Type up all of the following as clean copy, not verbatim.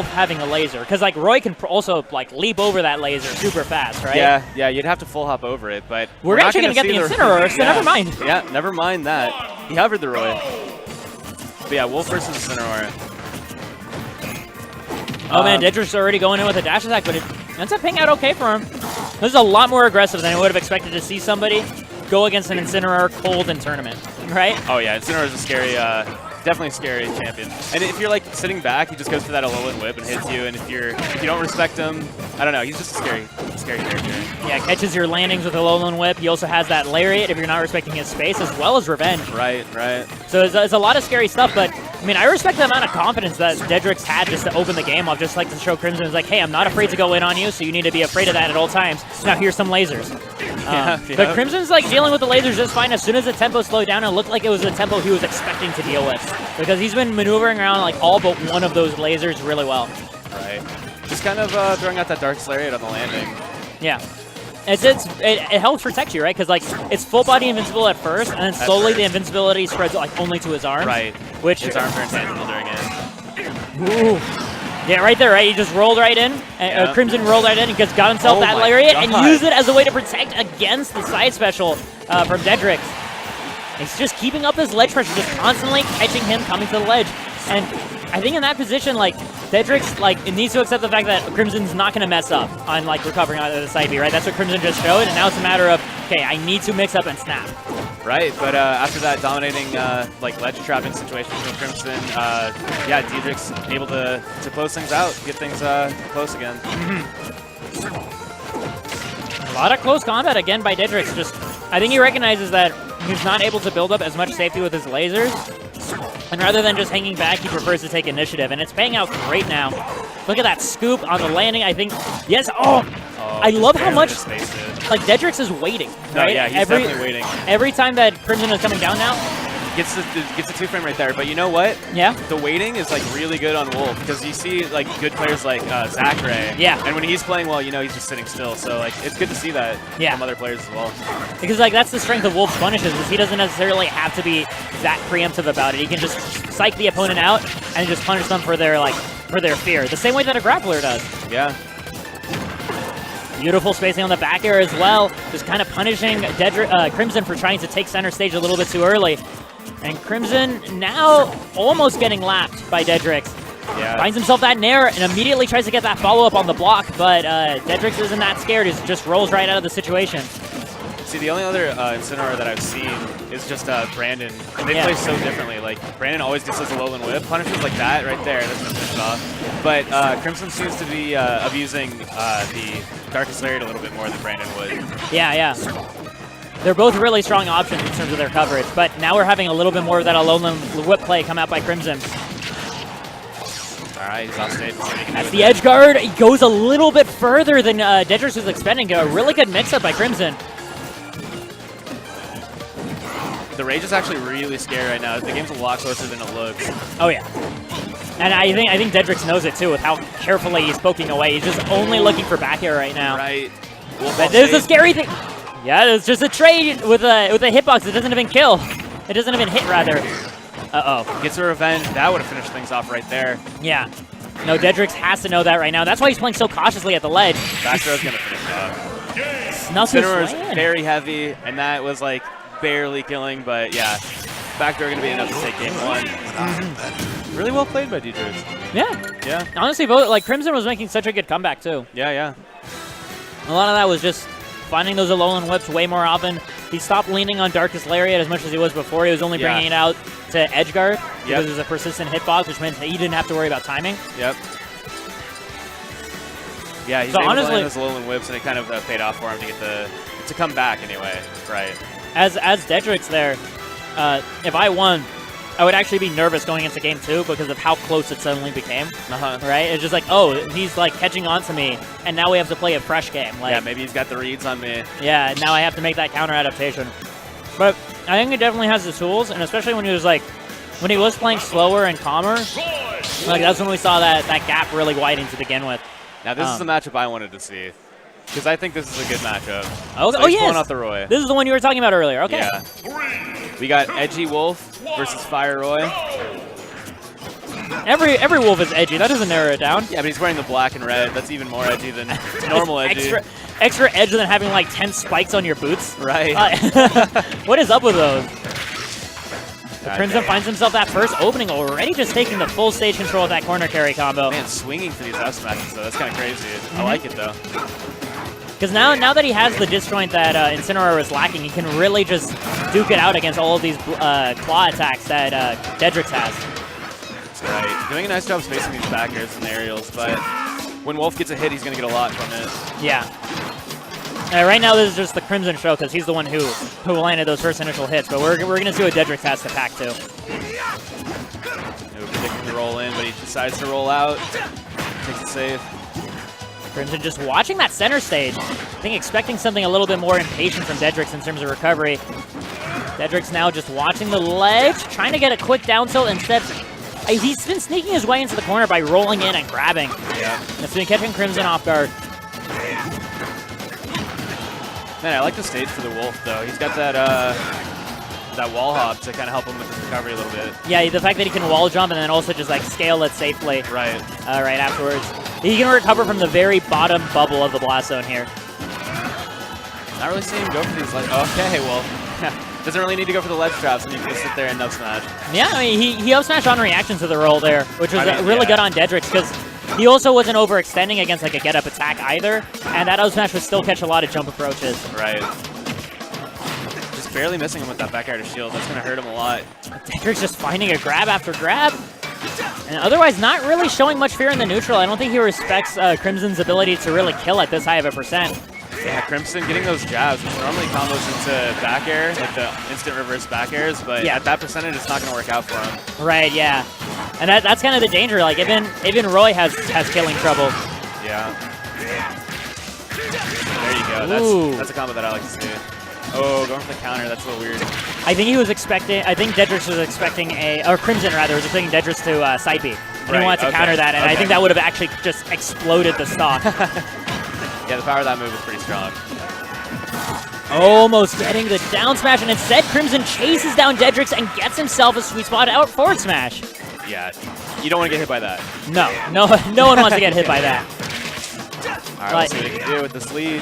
having a laser, because like Roy can also like leap over that laser super fast, right? Yeah, you'd have to full hop over it, but we're actually gonna get the Incineroar, so never mind. Yeah, never mind that. He hovered the Roy. But yeah, Wolf versus Incineroar. Oh man, Dedrix already going in with a dash attack, but it ends up paying out okay for him. This is a lot more aggressive than I would have expected to see somebody go against an Incineroar cold in tournament, right? Oh yeah, Incineroar is a scary, definitely a scary champion. And if you're like sitting back, he just goes for that Alolan whip and hits you. And if you don't respect him, I don't know, he's just a scary character. Yeah, catches your landings with Alolan whip. He also has that lariat if you're not respecting his space, as well as revenge. Right. So it's a lot of scary stuff, but I mean, I respect the amount of confidence that Dedrix had just to open the game off, just like to show Crimsym is like, hey, I'm not afraid to go in on you, so you need to be afraid of that at all times. Now here's some lasers. But Crimsym's like dealing with the lasers just fine. As soon as the tempo slowed down, it looked like it was the tempo he was expecting to deal with, because he's been maneuvering around like all but one of those lasers really well. Right. Just kind of throwing out that Dark Lariat on the landing. Yeah. It helps protect you, right? Because like it's full body invincible at first, and then slowly the invincibility spreads like only to his arms. Right. Which his arms are intangible during it. Ooh. Yeah, right there, right? He just rolled right in. And, Crimsym rolled right in and just got himself that lariat and used it as a way to protect against the side special from Dedrix. He's just keeping up his ledge pressure, just constantly catching him coming to the ledge. And I think in that position, like, Dedrix, like, it needs to accept the fact that Crimsym's not going to mess up on, like, recovering out of the side B, right? That's what Crimsym just showed, and now it's a matter of, okay, I need to mix up and snap. Right, but after that dominating, like, ledge trapping situation from Crimsym, yeah, Dedrix able to close things out, get things close again. A lot of close combat again by Dedrix. Just, I think he recognizes that he's not able to build up as much safety with his lasers. And rather than just hanging back, he prefers to take initiative. And it's paying out great now. Look at that scoop on the landing. I think, yes, I love how much, like, Dedrix is waiting. Right? Oh, yeah, he's definitely waiting. Every time that Crimsym is coming down now, gets the 2-frame right there. But you know what? Yeah. The waiting is like really good on Wolf, because you see like good players like Zachary. Yeah. And when he's playing well, you know he's just sitting still. So like it's good to see that from other players as well. Because like that's the strength of Wolf's punishes, is he doesn't necessarily have to be that preemptive about it. He can just psych the opponent out and just punish them for their fear. The same way that a grappler does. Yeah. Beautiful spacing on the back air as well. Just kind of punishing Crimsym for trying to take center stage a little bit too early. And Crimsym now almost getting lapped by Dedrix. Yeah. Finds himself that nair and immediately tries to get that follow-up on the block, but Dedrix isn't that scared. He just rolls right out of the situation. See, the only other Incineroar that I've seen is just Brandon. And they play so differently. Like, Brandon always gets his Alolan whip. Punishes like that right there. That's going to finish off. But Crimsym seems to be abusing the Darkest Lariat a little bit more than Brandon would. Yeah. They're both really strong options in terms of their coverage, but now we're having a little bit more of that Alolan whip play come out by Crimsym. All right, he's off stage. That's the edge guard. He goes a little bit further than Dedrix was expecting. A really good mix-up by Crimsym. The Rage is actually really scary right now. The game's a lot closer than it looks. Oh, yeah. And I think Dedrix knows it, too, with how carefully he's poking away. He's just only looking for back air right now. Right. But this is a scary thing. Yeah, it's just a trade with a hitbox. It doesn't even kill. It doesn't even hit, rather. Uh-oh. Gets a revenge. That would have finished things off right there. Yeah. No, Dedrix has to know that right now. That's why he's playing so cautiously at the ledge. Back throw's going to finish off. Incineroar's very heavy, and that was, like, barely killing. But, yeah, back throw going to be enough to take game one. Really well played by Dedrix. Yeah. Honestly, like, Crimsym was making such a good comeback, too. Yeah. A lot of that was just finding those Alolan whips way more often. He stopped leaning on Darkest Lariat as much as he was before. He was only bringing it out to Edgeguard because it was a persistent hitbox, which meant that he didn't have to worry about timing. Yep. Yeah, he's able to land those Alolan whips, and it kind of paid off for him to get to come back anyway. Right. As Dedrix there, if I won, I would actually be nervous going into game 2 because of how close it suddenly became. Right? It's just like, oh, he's like catching on to me, and now we have to play a fresh game. Like, yeah, maybe he's got the reads on me. Yeah, now I have to make that counter adaptation. But I think he definitely has the tools, and especially when he was playing slower and calmer, like that's when we saw that gap really widen to begin with. Now this is the matchup I wanted to see, because I think this is a good matchup. Oh, yes. Pulling out the Roy. This is the one you were talking about earlier. Okay. Yeah. We got Edgy Wolf versus Fire Roy. Every Wolf is edgy. That doesn't narrow it down. Yeah, but he's wearing the black and red. That's even more edgy than normal edgy. Extra edge than having like 10 spikes on your boots. Right. What is up with those? Crimsym finds himself that first opening already, just taking the full stage control of that corner carry combo. Man, swinging for these F smashes though. That's kind of crazy. I like it though. Because now that he has the disjoint that Incineroar was lacking, he can really just duke it out against all of these claw attacks that Dedrix has. That's right. Doing a nice job spacing these back airs and aerials, but when Wolf gets a hit, he's going to get a lot from it. Yeah. Right now, this is just the Crimsym show because he's the one who landed those first initial hits, but we're going to see what Dedrix has to pack too. Predicting to roll in, but he decides to roll out. Takes it safe. Crimsym just watching that center stage. I think expecting something a little bit more impatient from Dedrix in terms of recovery. Dedrix now just watching the ledge, trying to get a quick down tilt. Instead, he's been sneaking his way into the corner by rolling in and grabbing. Yeah. That's been catching Crimsym off guard. Man, I like the stage for the Wolf, though. He's got that wall hop to kind of help him with his recovery a little bit. Yeah, the fact that he can wall jump and then also just like scale it safely. Right. Right afterwards. He can recover from the very bottom bubble of the blast zone here. Not really seeing him go for these ledge. Okay, well, doesn't really need to go for the ledge traps, and you can just sit there and up smash. Yeah, I mean, he up smashed on reaction to the roll there, which was really good on Dedrix because he also wasn't overextending against like a get up attack either, and that up smash would still catch a lot of jump approaches. Right. Just barely missing him with that back air to shield. That's going to hurt him a lot. Dedrix just finding a grab after grab. And otherwise, not really showing much fear in the neutral. I don't think he respects Crimson's ability to really kill at this high of a percent. Yeah, Crimsym getting those jabs, which normally combos into back air, like the instant reverse back airs, but at that percentage, it's not going to work out for him. Right, yeah. And that's kind of the danger. Like, even Roy has killing trouble. Yeah. There you go. That's a combo that I like to see. Oh, going for the counter, that's a little weird. I think Dedrix was expecting or Crimsym rather, was expecting Dedrix to side B. And he wanted to counter that, and I think that would have actually just exploded the stock. Yeah, the power of that move is pretty strong. Almost getting the down smash, and instead Crimsym chases down Dedrix and gets himself a sweet spot out forward smash. Yeah, you don't want to get hit by that. No one wants to get hit by that. All right, let's see what he can do with this lead.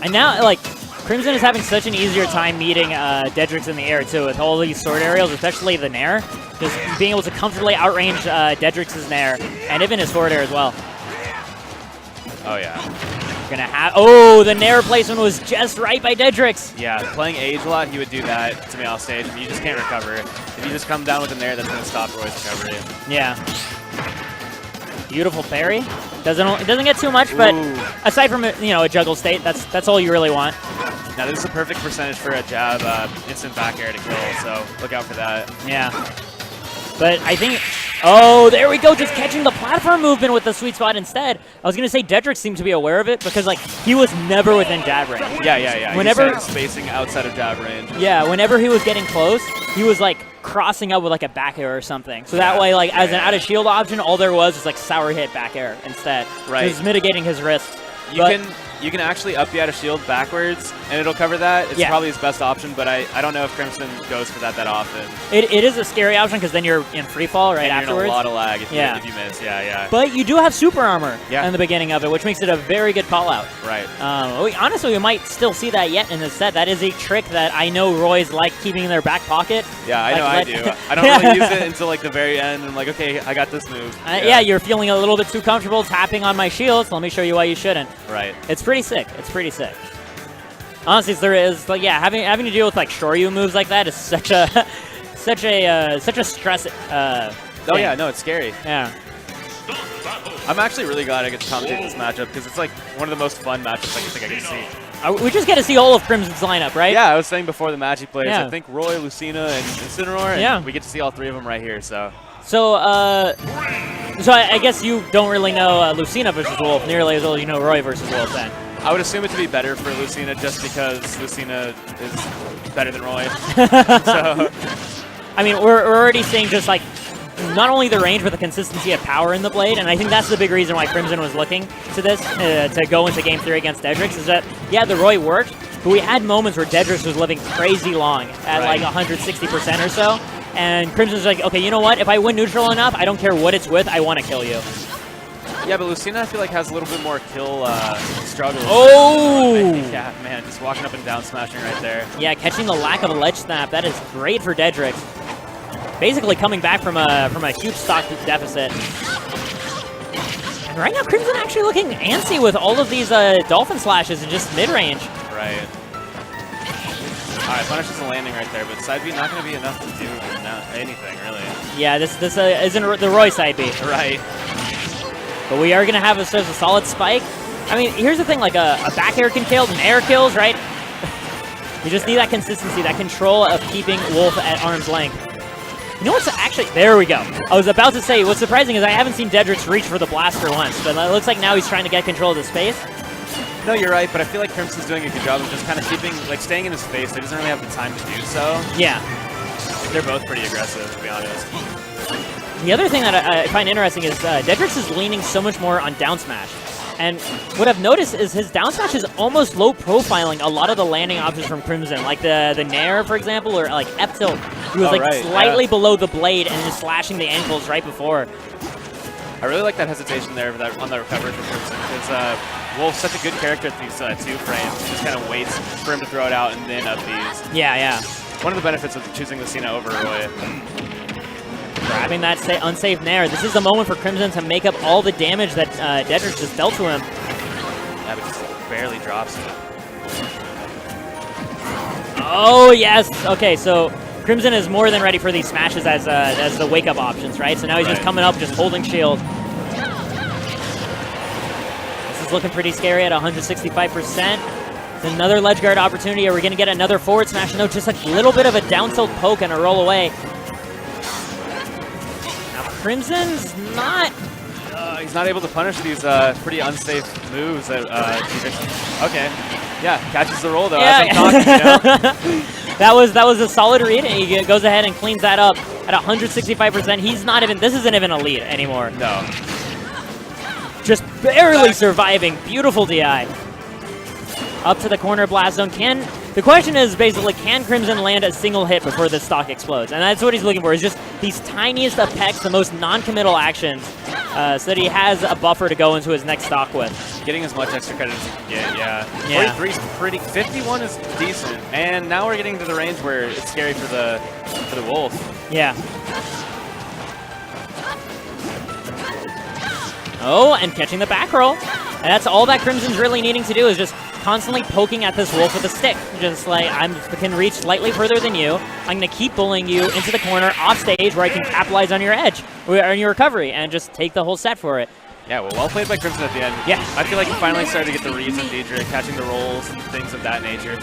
And now, like, Crimsym is having such an easier time meeting Dedrix in the air, too, with all these sword aerials, especially the Nair. Just being able to comfortably outrange Dedrix's Nair, and even his forward air as well. Oh, yeah. Gonna have... Oh, the Nair placement was just right by Dedrix. Yeah, playing Age a lot, he would do that to me off stage, and you just can't recover. If you just come down with the Nair, that's going to stop Roy's recovery. Yeah. Beautiful parry. Doesn't get too much, but aside from a juggle state, that's all you really want. Now this is a perfect percentage for a jab instant back air to kill, so look out for that. Yeah. But I think, oh, there we go, just catching the platform movement with the sweet spot instead. I was gonna say Dedrix seemed to be aware of it because like he was never within jab range. Yeah. Whenever he's spacing outside of jab range. Yeah, whenever he was getting close, he was like crossing up with like a back air or something. So that way, like as an out of shield option, all there was like sour hit back air instead. Right. It was mitigating his risk. You can actually up the out of shield backwards, and it'll cover that. It's probably his best option, but I don't know if Crimsym goes for that often. It is a scary option because then you're in free fall right afterwards. You're in a lot of lag if you miss. Yeah. But you do have super armor in the beginning of it, which makes it a very good call out. Right. Honestly, we might still see that yet in this set. That is a trick that I know Roy's like keeping in their back pocket. Yeah, I know I do. I don't really use it until like the very end. I'm like, okay, I got this move. Yeah, you're feeling a little bit too comfortable tapping on my shield, so let me show you why you shouldn't. Right. It's pretty sick. It's pretty sick. Honestly, there is like having to deal with like Shoryu moves like that is such a stress. Oh yeah, no, it's scary. Yeah. I'm actually really glad I get to commentate this matchup because it's like one of the most fun matchups I think I get to see. We just get to see all of Crimson's lineup, right? Yeah, I was saying before the match he plays. I think Roy, Lucina, and Incineroar. And we get to see all three of them right here. So I guess you don't really know Lucina versus Wolf nearly as well as you know Roy versus Wolf then. I would assume it to be better for Lucina just because Lucina is better than Roy. So, I mean, we're already seeing just like not only the range but the consistency of power in the blade, and I think that's the big reason why Crimsym was looking to this to go into Game 3 against Dedrix is that the Roy worked, but we had moments where Dedrix was living crazy long at like 160% or so. And Crimson's like, okay, you know what? If I win neutral enough, I don't care what it's with, I want to kill you. Yeah, but Lucina, I feel like, has a little bit more kill struggles. Oh! Yeah, man, just walking up and down smashing right there. Yeah, catching the lack of a ledge snap. That is great for Dedrix. Basically coming back from a huge stock deficit. And right now, Crimson actually looking antsy with all of these dolphin slashes in just mid-range. Right. All right, punishes a landing right there, but side B not going to be enough to do anything, really. Yeah, this isn't the Roy side B. Right. But we are going to have a solid spike. I mean, here's the thing, like a back air can kill, and air kills, right? You just need that consistency, that control of keeping Wolf at arm's length. You know what's actually, there we go. I was about to say, what's surprising is I haven't seen Dedrix reach for the blaster once, but it looks like now he's trying to get control of the space. No, you're right, but I feel like Crimson's doing a good job of just kind of keeping, like, staying in his face. He doesn't really have the time to do so. Yeah. They're both pretty aggressive, to be honest. The other thing that I find interesting is Dedrix is leaning so much more on down smash. And what I've noticed is his down smash is almost low profiling a lot of the landing options from Crimson, like the Nair, for example, or like F tilt. He was slightly below the blade and just slashing the ankles right before. I really like that hesitation there on the recovery for Crimson, because Wolf's such a good character at these 2 frames. He just kind of waits for him to throw it out and then up these. Yeah, yeah. One of the benefits of choosing Lucina over Roy. Grabbing that unsafe Nair. This is the moment for Crimson to make up all the damage that Dedrix just dealt to him. Yeah, but just barely drops it. Oh, yes. Okay, so Crimson is more than ready for these smashes as the wake-up options, right? So now he's just coming up, just holding shield. This is looking pretty scary at 165%. It's another ledge guard opportunity. Are we going to get another forward smash? No, just a little bit of a down tilt poke and a roll away. Now Crimson's not... he's not able to punish these pretty unsafe moves that Okay. Yeah, catches the roll though. Yeah. As I'm talking, you know? That was a solid read. He goes ahead and cleans that up at 165%. He's not even, this isn't even a lead anymore. No. Just barely surviving. Beautiful DI. Up to the corner blast zone. The question is basically, can Crimson land a single hit before the stock explodes? And that's what he's looking for, is just these tiniest of pecks, the most non-committal actions, so that he has a buffer to go into his next stock with. Getting as much extra credit as he can get, yeah. 43 is pretty, 51 is decent, and now we're getting to the range where it's scary for the Wolf. Yeah. Oh, and catching the back roll. And that's all that Crimson's really needing to do, is just constantly poking at this Wolf with a stick. Just like, I can reach slightly further than you. I'm going to keep bullying you into the corner, off stage, where I can capitalize on your edge, or on your recovery, and just take the whole set for it. Yeah, well played by Crimson at the end. Yeah. I feel like he finally started to get the reads on Dedrix, catching the rolls and things of that nature.